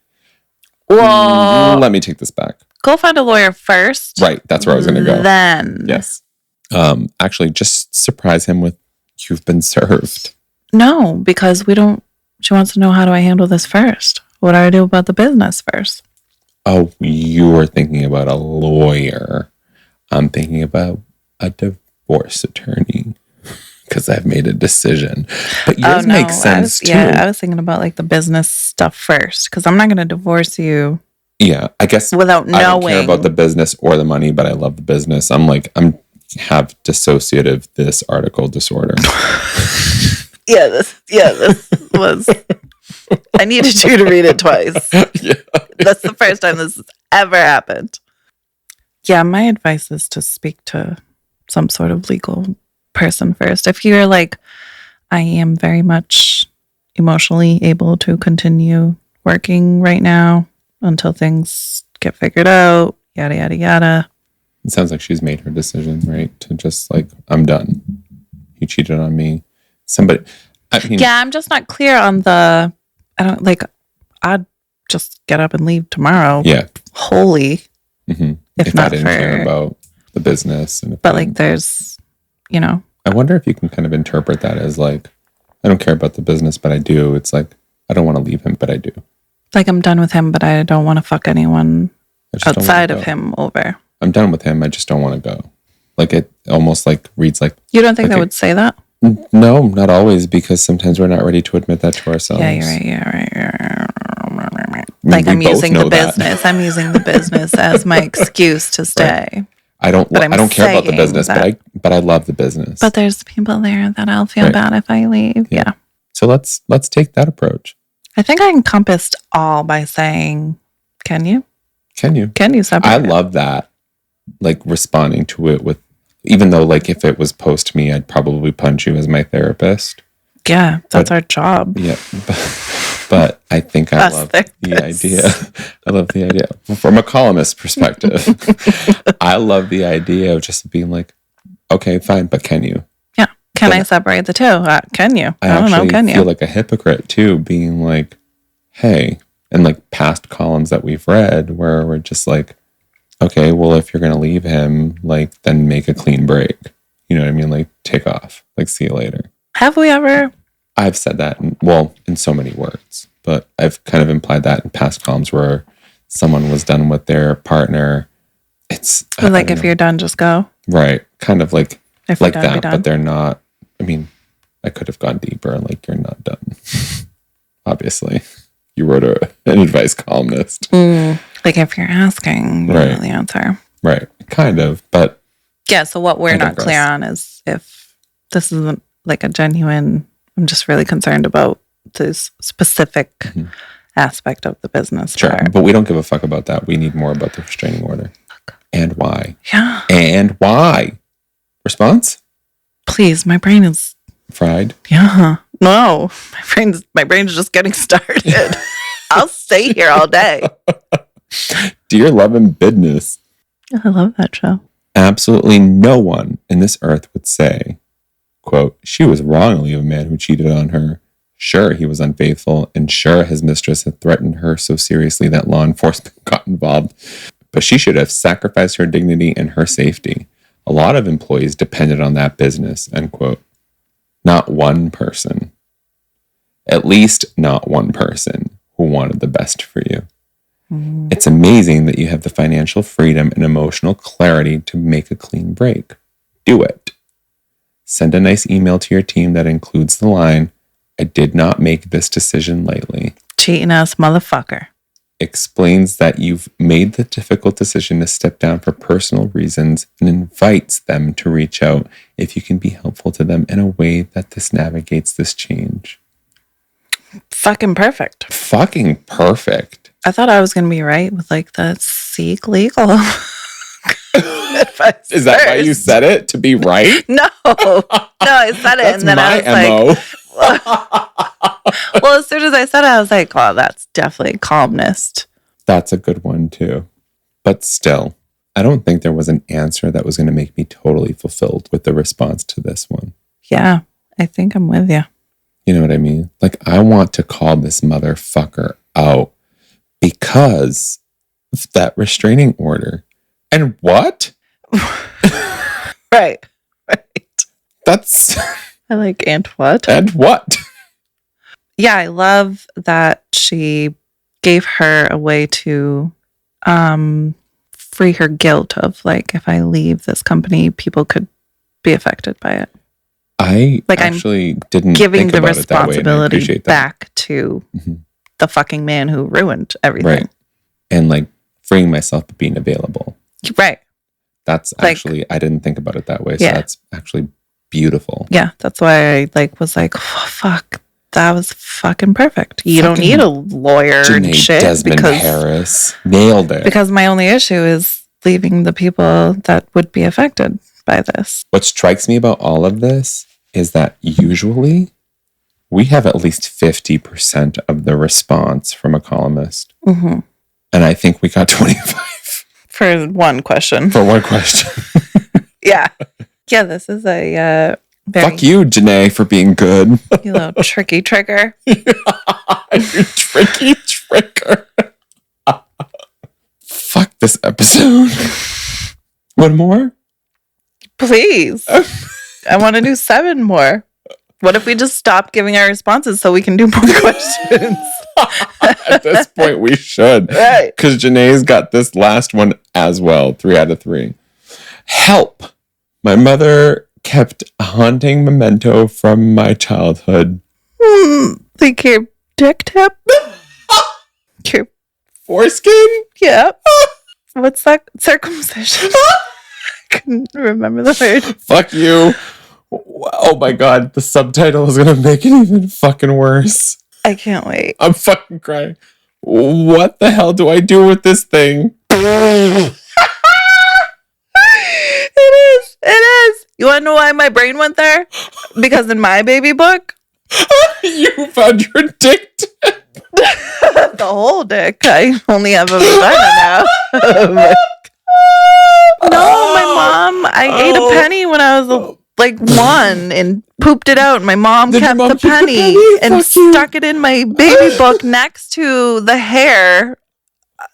Well, let me take this back. Go find a lawyer first. Right. That's where I was going to go. Then. Yes. Actually, just surprise him with, you've been served. No, because she wants to know, how do I handle this first? What do I do about the business first? Oh, you were thinking about a lawyer. I'm thinking about a divorce attorney because I've made a decision. But yours makes sense too. Yeah, I was thinking about like the business stuff first because I'm not going to divorce you. Yeah, I guess without knowing. I don't care about the business or the money, but I love the business. I'm have dissociative this article disorder. This was. I needed you to read it twice. Yeah. That's the first time this has ever happened. Yeah, my advice is to speak to some sort of legal person first. If you're like, I am very much emotionally able to continue working right now until things get figured out, yada, yada, yada. It sounds like she's made her decision, right? To just like, I'm done. He cheated on me. I'm just not clear on I'd just get up and leave tomorrow. Yeah. Wholly. Mm-hmm. If I didn't care about the business. There's, I wonder if you can kind of interpret that as like, I don't care about the business, but I do. It's like, I don't want to leave him, but I do. Like, I'm done with him, but I don't want to fuck anyone outside of him over. I'm done with him. I just don't want to go. Like, it almost like reads like... You don't think they would say that? No, not always, because sometimes we're not ready to admit that to ourselves. Yeah, you're right. Yeah, right. Like, I'm using the business. I'm using the business as my excuse to stay. Right. I don't care about the business, but I love the business. But there's people there that I'll feel bad if I leave. Yeah. So let's take that approach. I think I encompassed all by saying, can you? Can you separate? I love that. Like, responding to it with, even though like if it was post me, I'd probably punch you as my therapist. Yeah, that's our job. Yeah. But I think I love the idea. I love the idea. From a columnist perspective, I love the idea of just being like, okay, fine, but can you? Yeah. Can I separate the two? Can you? I don't know. Can you? I feel like a hypocrite too, being like, hey, and like past columns that we've read where we're just like, okay, well, if you're going to leave him, like, then make a clean break. You know what I mean? Like, take off. Like, see you later. Have we ever? I've said that, in so many words, but I've kind of implied that in past columns where someone was done with their partner. It's like, if you're done, just go. Right. Kind of like that, done. But they're not. I mean, I could have gone deeper, like, you're not done. Obviously. You wrote an advice columnist. Like, if you're asking, you know the answer. Right. Kind of, but. Yeah, so what we're not clear on is if this isn't like a genuine, I'm just really concerned about this specific aspect of the business. Sure, part. But we don't give a fuck about that. We need more about the restraining order. And why. Yeah. And why. Response? Please, my brain is... fried? Yeah. No, my brain's just getting started. I'll stay here all day. Dear Love and Business. I love that show. Absolutely no one in this earth would say, quote, she was wrong to leave a man who cheated on her. Sure, he was unfaithful, and sure, his mistress had threatened her so seriously that law enforcement got involved. But she should have sacrificed her dignity and her safety. A lot of employees depended on that business, end quote. Not one person. At least not one person who wanted the best for you. It's amazing that you have the financial freedom and emotional clarity to make a clean break. Do it. Send a nice email to your team that includes the line, I did not make this decision lightly. Cheating ass motherfucker. Explains that you've made the difficult decision to step down for personal reasons and invites them to reach out if you can be helpful to them in a way that this navigates this change. Fucking perfect. Fucking perfect. I thought I was going to be right with like the seek legal advice. Is that why you said it? To be right? No, I said it. That's and then my I was like, well, as soon as I said it, I was like, oh, that's definitely columnist. That's a good one too. But still, I don't think there was an answer that was going to make me totally fulfilled with the response to this one. Yeah, I think I'm with you. You know what I mean? Like, I want to call this motherfucker out, because of that restraining order. And what? Right. That's... I like, and what? And what? Yeah, I love that she gave her a way to free her guilt of, like, if I leave this company, people could be affected by it. I like actually didn't giving think the about it that way, and I responsibility appreciate that. back to the fucking man who ruined everything. Right. And like freeing myself of being available. Right. That's Like, actually, I didn't think about it that way. So yeah. that's actually beautiful. Yeah, that's why I was like, oh, fuck, that was fucking perfect. You don't need a lawyer and Jenee shit. Desmond-Harris nailed it. Because my only issue is leaving the people that would be affected by this. What strikes me about all of this is that usually we have at least 50% of the response from a columnist. Mm-hmm. And I think we got 25. For one question. For one question. Yeah. Yeah, this is a very... Fuck you, Jenee, for being good. You little tricky trigger. You tricky trigger. Fuck this episode. One more? Please. I want to do 7 more. What if we just stop giving our responses so we can do more questions? At this point, we should. Right. Because Jenee's got this last one as well. 3 out of 3. Help. My mother kept a haunting memento from my childhood. Like your dick tip? Your foreskin? Yeah. What's that? Circumcision? I couldn't remember the word. Fuck you. Oh my god, the subtitle is gonna make it even fucking worse. I can't wait. I'm fucking crying. What the hell do I do with this thing? It is. You want to know why my brain went there? Because in my baby book, you found your dick tip. The whole dick. I only have a vagina now. No, my mom. I ate a penny when I was like 1 and pooped it out. My mom kept the penny and stuck it in my baby book next to the hair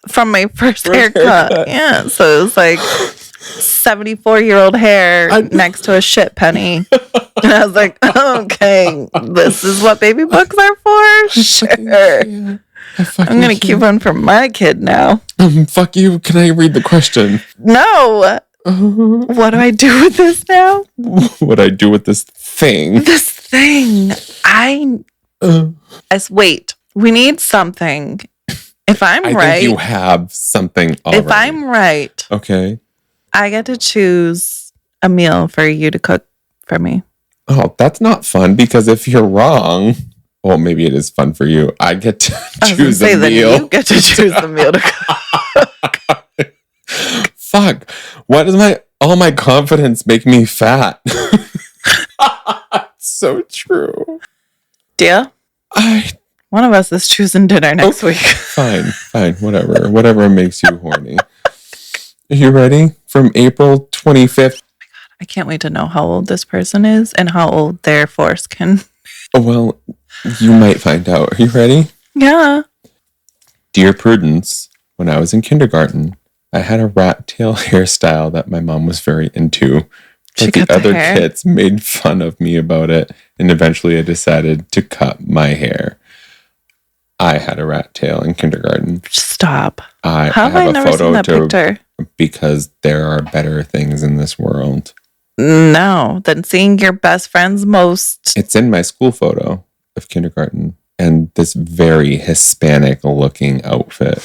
from my first haircut. Yeah, so it was like 74-year-old hair next to a shit penny. And I was like, okay, this is what baby books are for? Sure. I'm going to keep one for my kid now. Fuck you. Can I read the question? No. What do I do with this now? What do I do with this thing? This thing. Wait. We need something. If I'm right. I think you have something already. If I'm right. Okay. I get to choose a meal for you to cook for me. Oh, that's not fun because if you're wrong, well, maybe it is fun for you. I get to choose a meal. You get to choose the meal to cook. Fuck. Why does all my confidence make me fat? So true. Deal? One of us is choosing dinner next week. Fine. Whatever. Whatever makes you horny. Are you ready? From April 25th. Oh my God, I can't wait to know how old this person is and how old their foreskin. Well, you might find out. Are you ready? Yeah. Dear Prudence, when I was in kindergarten, I had a rat tail hairstyle that my mom was very into. But the other kids made fun of me about it, and eventually I decided to cut my hair. I had a rat tail in kindergarten. Stop. I have I never seen that picture? Because there are better things in this world. No, than seeing your best friend's most. It's in my school photo of kindergarten, and this very Hispanic-looking outfit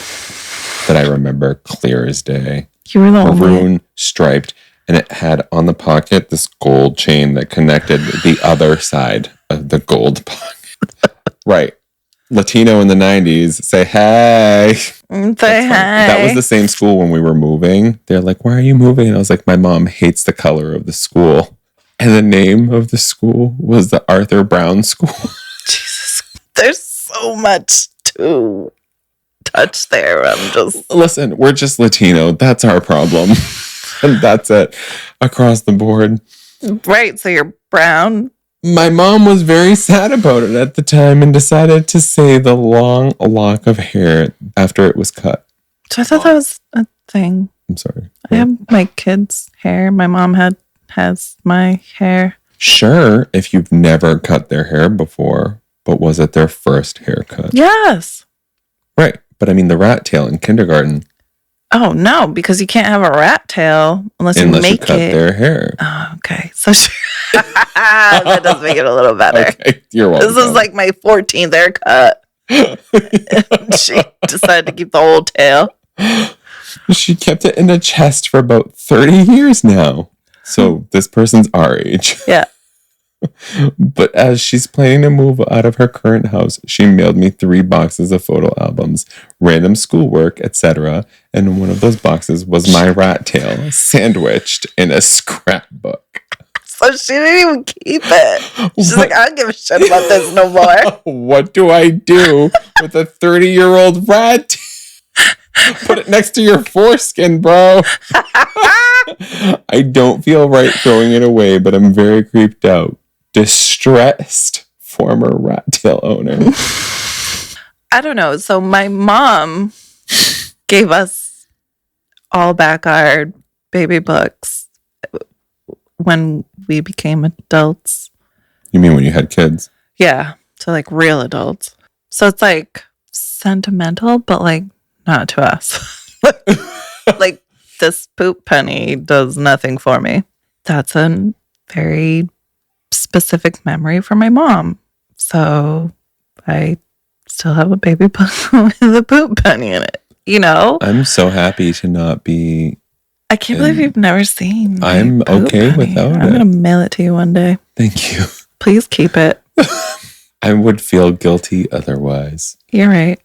that I remember clear as day. You were the maroon striped, and it had on the pocket this gold chain that connected the other side of the gold pocket. Right. Latino in the 90s, say hey. Say hey. That was the same school when we were moving. They're like, why are you moving? And I was like, my mom hates the color of the school. And the name of the school was the Arthur Brown School. Jesus. There's so much to touch there. Listen, we're just Latino. That's our problem. And that's it. Across the board. Right. So you're brown, My mom was very sad about it at the time and decided to say the long lock of hair after it was cut. So I thought that was a thing. I'm sorry. I have my kids' hair. My mom has my hair. Sure, if you've never cut their hair before, but was it their first haircut? Yes. Right. But I mean, the rat tail in kindergarten. Oh, no, because you can't have a rat tail unless you make cut it. their hair. Oh, okay. So that does make it a little better. Okay, you're welcome. This is like my 14th haircut. She decided to keep the whole tail. She kept it in a chest for about 30 years now. So this person's our age. Yeah. But as she's planning to move out of her current house, she mailed me 3 boxes of photo albums, random schoolwork, etc. And one of those boxes was my rat tail sandwiched in a scrapbook. So she didn't even keep it. She's like, I don't give a shit about this no more. What do I do with a 30-year-old rat tail? Put it next to your foreskin, bro. I don't feel right throwing it away, but I'm very creeped out. Distressed former rat tail owner. I don't know. So my mom gave us all back our baby books when we became adults. You mean when you had kids? Yeah. So like real adults. So it's like sentimental, but like not to us. Like this poop penny does nothing for me. That's a very specific memory for my mom. So I still have a baby book with a poop penny in it. You know? I'm so happy to not be. I can't believe you've never seen my I'm poop okay penny. without I'm it. going to mail it to you one day. Thank you. Please keep it. I would feel guilty otherwise. You're right.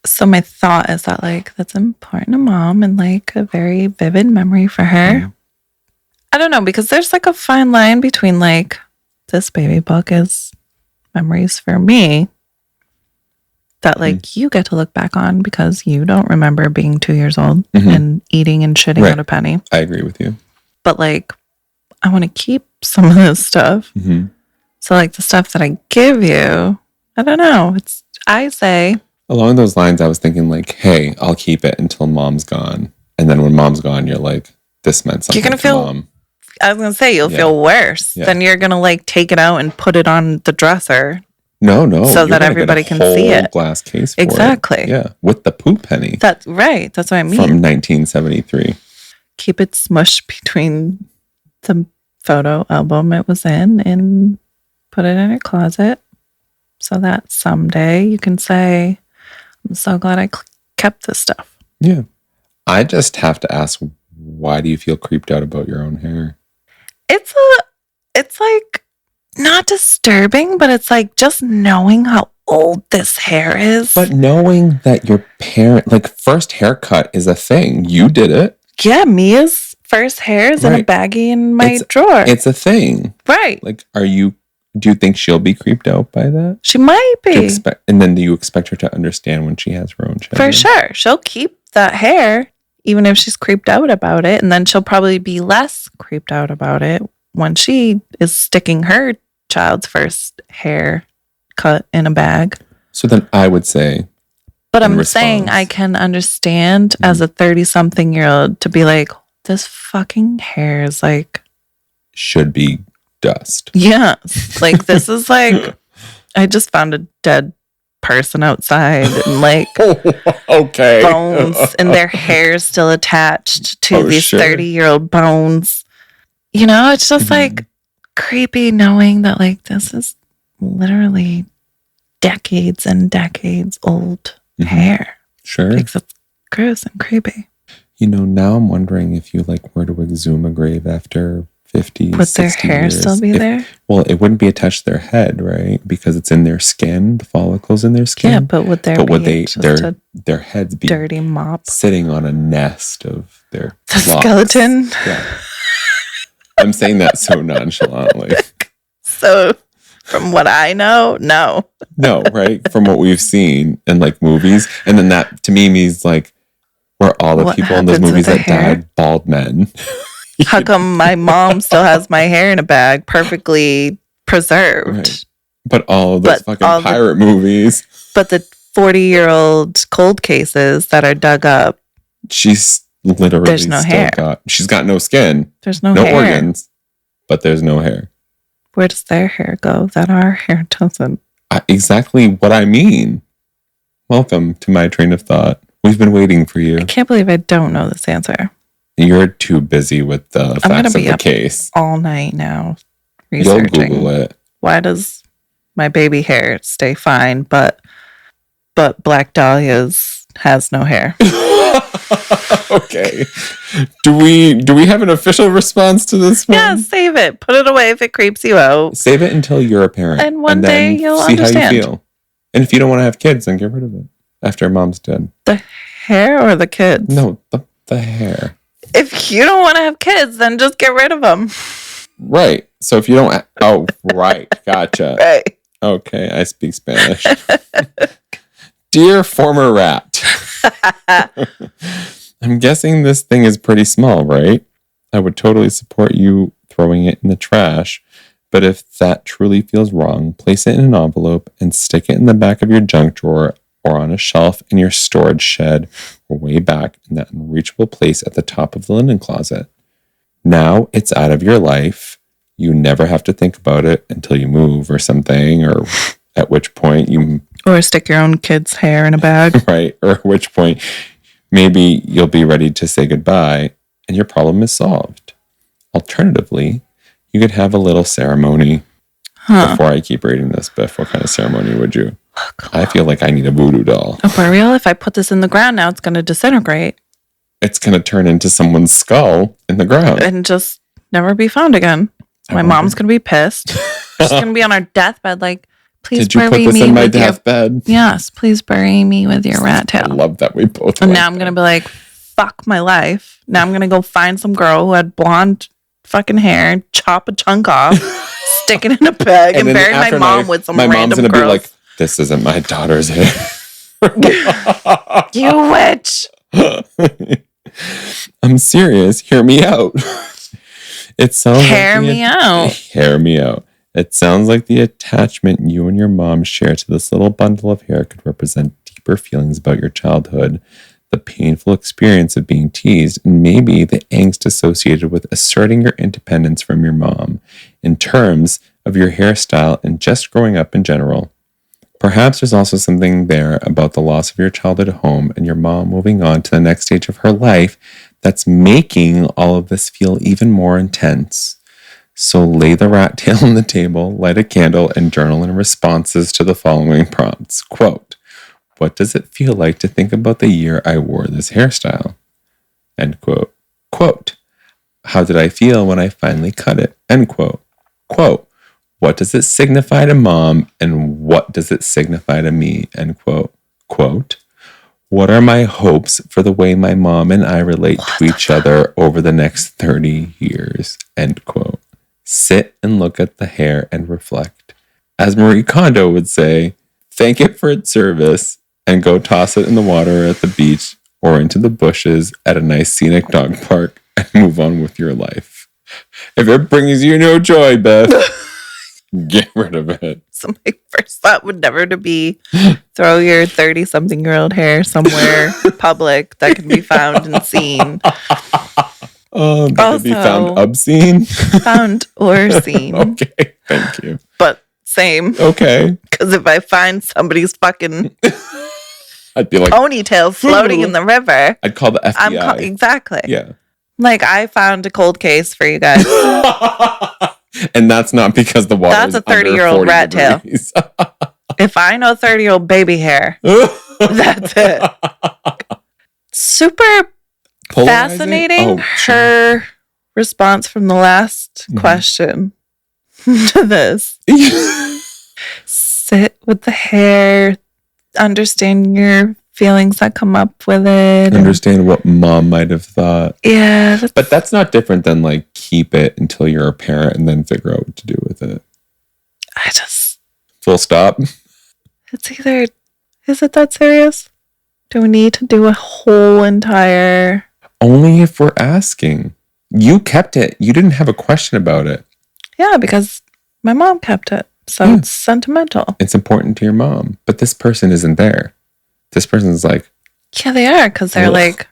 So my thought is that like that's important to mom and like a very vivid memory for her. Mm. I don't know, because there's like a fine line between like this baby book is memories for me that like you get to look back on because you don't remember being 2 years old and eating and shitting out a penny. I agree with you. But like I want to keep some of this stuff. Mm-hmm. So like the stuff that I give you, I don't know. I say along those lines, I was thinking like, hey, I'll keep it until mom's gone. And then when mom's gone, you're like, this meant something you're gonna to feel mom. I was gonna say you'll feel worse. Yeah. Then you're gonna like take it out and put it on the dresser. No. So you're that gonna everybody get a can see whole it. glass case for Exactly. it. Yeah. With the poop penny. That's right. That's what I mean. From 1973. Keep it smushed between the photo album it was in and put it in your closet so that someday you can say, I'm so glad I kept this stuff. Yeah. I just have to ask, why do you feel creeped out about your own hair? It's like not disturbing, but it's like just knowing how old this hair is. But knowing that your parent, like first haircut is a thing. You did it. Yeah, Mia's first hair is in a baggie in my drawer. It's a thing. Right. Like, do you think she'll be creeped out by that? She might be. And then do you expect her to understand when she has her own child? For sure. She'll keep that hair, even if she's creeped out about it. And then she'll probably be less creeped out about it when she is sticking her child's first hair cut in a bag. So then I would say... But I'm saying I can understand as a 30-something-year-old to be like, this fucking hair is like... should be dust. Yes. Like, this is like... I just found a dead person outside and like... okay. bones and their hair still attached to these 30-year-old bones. You know, it's just like creepy knowing that like this is literally decades and decades old hair. Sure. Makes it gross and creepy. You know, now I'm wondering if you like were to exhume a grave after 50, would 60 their hair years, still be there? Well, it wouldn't be attached to their head, right? Because it's in their skin, the follicles in their skin. Yeah, but would their heads be dirty mop sitting on a nest of their locks? Skeleton? Yeah. I'm saying that so nonchalantly. So, from what I know, no. No, right? From what we've seen in like movies. And then that to me means like where all the people in those movies that died, bald men. How come my mom still has my hair in a bag perfectly preserved. Right. But all of those But fucking pirate movies. But the 40-year-old cold cases that are dug up, She's literally there's no hair. She's got no skin. There's no No hair. organs. But there's no hair. Where does their hair go that our hair doesn't? Exactly what I mean. Welcome to my train of thought. We've been waiting for you. I can't believe I don't know this answer. You're too busy with the facts of the case. All night now You'll researching. Google it. Why does my baby hair stay fine, but Black Dahlia's has no hair? Okay. Do we have an official response to this one? Yeah, save it. Put it away if it creeps you out. Save it until you're a parent. And one then day you'll see understand. how you feel. And if you don't want to have kids, then get rid of it after mom's dead. The hair or the kids? No, the hair. If you don't want to have kids, then just get rid of them. Right. So if you don't... Oh, right. Gotcha. Right. Okay, I speak Spanish. Dear former rat. I'm guessing this thing is pretty small, right? I would totally support you throwing it in the trash. But if that truly feels wrong, place it in an envelope and stick it in the back of your junk drawer or on a shelf in your storage shed or way back in that unreachable place at the top of the linen closet. Now it's out of your life. You never have to think about it until you move or something, or at which point you... Or stick your own kid's hair in a bag. Right, or at which point maybe you'll be ready to say goodbye and your problem is solved. Alternatively, you could have a little ceremony. Before I keep reading this, Biff, what kind of ceremony would you? I feel like I need a voodoo doll. A burial? If I put this in the ground now, it's going to disintegrate. It's going to turn into someone's skull in the ground. And just never be found again. My mom's going to be pissed. She's going to be on our deathbed like, please Did you bury put this me in my with your... deathbed? Yes, please bury me with your rat I tail. love that we both And like now I'm going to be like, fuck my life. Now I'm going to go find some girl who had blonde fucking hair, chop a chunk off, stick it in a bag, and bury my mom with some random gonna girls. be like, this isn't my daughter's hair. You witch. I'm serious. Hear me out. It sounds Hear me out. Hear me out. It sounds like the attachment you and your mom share to this little bundle of hair could represent deeper feelings about your childhood, the painful experience of being teased, and maybe the angst associated with asserting your independence from your mom in terms of your hairstyle and just growing up in general. Perhaps there's also something there about the loss of your childhood home and your mom moving on to the next stage of her life that's making all of this feel even more intense. So lay the rat tail on the table, light a candle, and journal in responses to the following prompts. Quote, what does it feel like to think about the year I wore this hairstyle? End quote. Quote, how did I feel when I finally cut it? End quote. Quote, what does it signify to mom and what does it signify to me? End quote. Quote, what are my hopes for the way my mom and I relate to each other over the next 30 years? End quote. Sit and look at the hair and reflect. As Marie Kondo would say, thank it for its service and go toss it in the water at the beach or into the bushes at a nice scenic dog park and move on with your life. If it brings you no joy, Beth, get rid of it. So my first thought would never to be throw your 30-something-year-old hair somewhere public that can be found and seen. That could be found obscene. Found or seen. Okay, thank you. But same. Okay. Because if I find somebody's fucking I'd be like ponytail floating in the river, I'd call the FBI. Exactly. Yeah. Like, I found a cold case for you guys. And that's not because the water That's is a 30-year-old under 40 rat tail. degrees. If I know 30-year-old baby hair, that's it. Super Polarizing? fascinating. Oh, sure. Her response from the last question to this. Sit with the hair, understand your feelings that come up with it. Understand what mom might have thought. Yeah. But that's not different than like keep it until you're a parent and then figure out what to do with it. I just... Full stop. It's either... Is it that serious? Do we need to do a whole entire... Only if we're asking. You kept it. You didn't have a question about it. Yeah, because my mom kept it. So Yeah. it's sentimental. It's important to your mom. But this person isn't there. This person's like, Yeah, they are, because they're Ugh. like,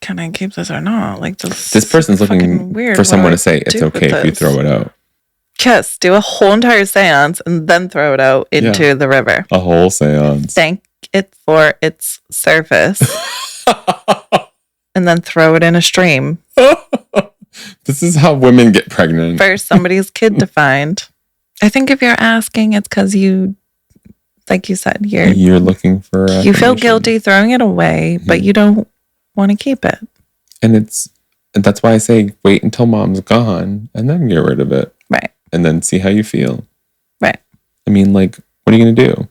can I keep this or not? Like, this person's looking fucking weird. for What someone do to say I it's do with okay if you this? throw it out. Yes, do a whole entire seance and then throw it out into the river. A whole seance. Thank it for its service and then throw it in a stream This is how women get pregnant. for somebody's kid to find. I think if you're asking, it's because you, like you said, You're looking for you feel affirmation. guilty throwing it away, but Mhm. you don't want to keep it. And that's why I say wait until mom's gone and then get rid of it. Right. And then see how you feel. Right. I mean, like, what are you going to do?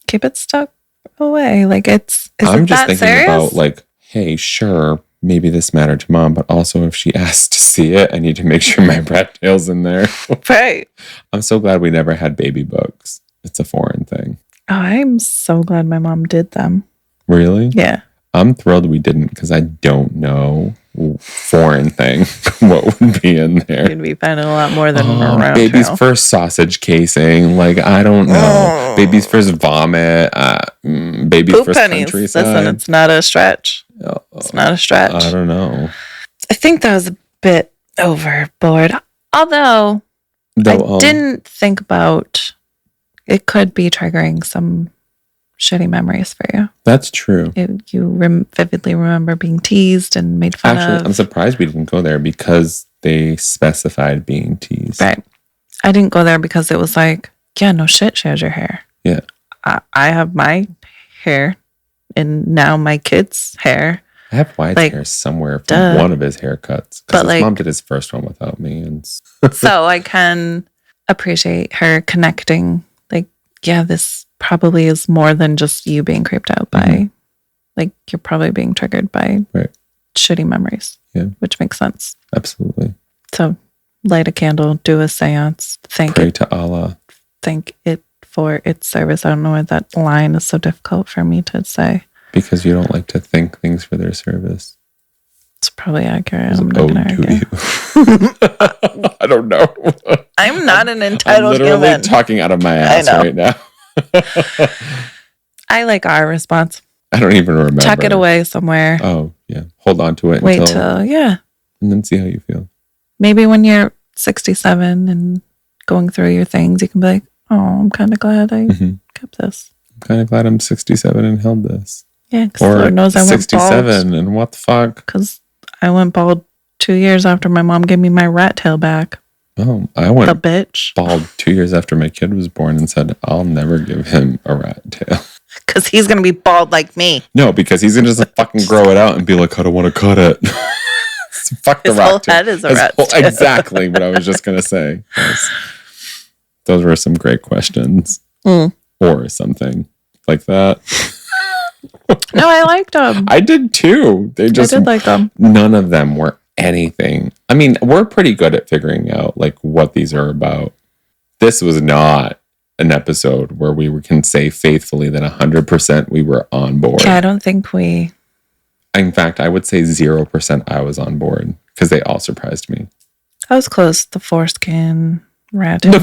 Keep it stuck away. Like, is I'm it just that thinking serious? about, like, hey, sure, maybe this mattered to mom, but also if she asked to see it, I need to make sure my rat tail's in there. Right. I'm so glad we never had baby books. It's a foreign thing. Oh, I'm so glad my mom did them. Really? Yeah. I'm thrilled we didn't because I don't know foreign thing what would be in there. You'd be finding a lot more than around Baby's tail. first sausage casing. Like, I don't know. Oh. Baby's first vomit. Baby's Poop first pennies. countryside. Listen, it's not a stretch. It's not a stretch. I don't know. I think that was a bit overboard. Although I didn't think about it could be triggering some shitty memories for you. That's true. You vividly remember being teased and made fun Actually, of. I'm surprised we didn't go there because they specified being teased. Right. I didn't go there because it was like, yeah, no shit, she has your hair. Yeah. I have my hair and now my kid's hair. I have Wyatt's Like, hair somewhere from duh. one of his haircuts. But, Because his like- mom did his first one without me. And So I can appreciate her connecting. Like, yeah, this probably is more than just you being creeped out by, Mhm. like, you're probably being triggered by Right. shitty memories. Yeah. Which makes sense. absolutely. So light a candle, do a seance, thank Pray to Allah. it for its service. I don't know why that line is so difficult for me to say. Because you don't like to thank things for their service. It's probably accurate. It's I'm an not ode gonna to argue. you. I don't know. I'm not an I'm entitled literally human. talking out of my ass know. right now. I like our response. I don't even remember. Tuck it away somewhere. Oh, yeah. Hold on to it Wait until, till, yeah. and then see how you feel. Maybe when you're 67 and going through your things, you can be like, oh, I'm kind of glad I Mhm. kept this. I'm kind of glad I'm 67 and held this. Yeah, because Or Lord knows I went bald. 67 and what the fuck? Because I went bald 2 years after my mom gave me my rat tail back. Oh, I went The bitch. bald 2 years after my kid was born and said, I'll never give him a rat tail. Because he's going to be bald like me. No, because he's going to just fucking grow it out and be like, I don't want to cut it. Fuck the His rat whole tail. head is a His rat whole- tail. Exactly what I was just going to say. Yes. Those were some great questions. Mm. Or something like that. No, I liked them. I did too. They I just, did like them. none of them were anything. I mean, we're pretty good at figuring out like what these are about. This was not an episode where we can say faithfully that 100% we were on board. Yeah, I don't think we... In fact, I would say 0% I was on board because they all surprised me. I was close. The foreskin, rat tail.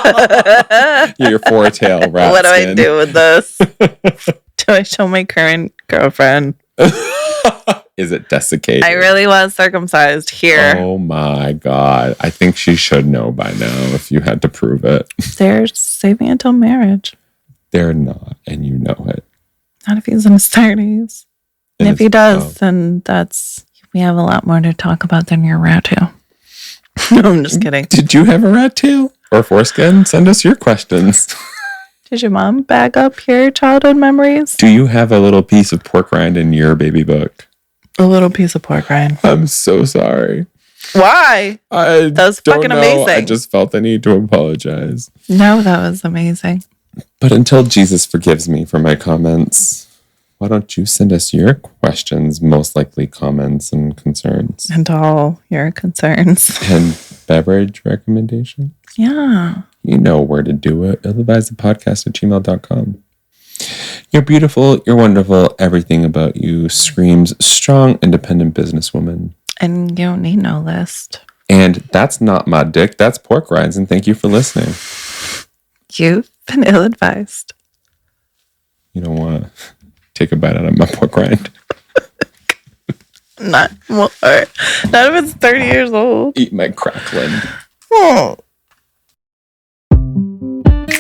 Yeah, your four-tail rat What do I skin. do with this? Do I show my current girlfriend? Is it desiccated? I really was circumcised here. Oh my God. I think she should know by now if you had to prove it. They're saving until marriage. They're not, and you know it. Not if he's in his 30s. And It if he is- does, then we have a lot more to talk about than your rat tail. No, I'm just kidding. Did you have a rat tail or foreskin? Send us your questions. Did your mom bag up your childhood memories? Do you have a little piece of pork rind in your baby book? A little piece of pork rind. I'm so sorry. Why? I That was don't fucking know. amazing. I just felt the need to apologize. No, that was amazing. But until Jesus forgives me for my comments, why don't you send us your questions, most likely comments and concerns, And all your concerns. and beverage recommendations? Yeah. You know where to do it. illadvisedthepodcast@gmail.com. You're beautiful. You're wonderful. Everything about you screams strong, independent businesswoman. And you don't need no list. And that's not my dick. That's pork rinds. And thank you for listening. You've been ill-advised. You don't want to take a bite out of my pork rind. Not more. Not if it's 30 years old. Eat my crackling. Oh.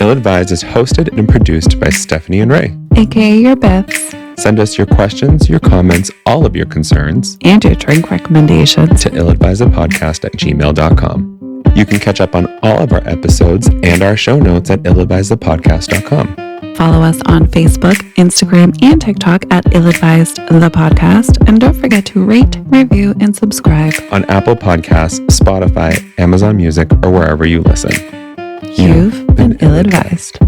Ill-Advised is hosted and produced by Stephanie and Ray. AKA your Biffs. Send us your questions, your comments, all of your concerns And your drink recommendations. to illadvisedthepodcast@gmail.com. You can catch up on all of our episodes and our show notes at illadvisedthepodcast.com. Follow us on Facebook, Instagram, and TikTok at illadvisedthepodcast. And don't forget to rate, review, and subscribe. On Apple Podcasts, Spotify, Amazon Music, or wherever you listen. You've been ill-advised.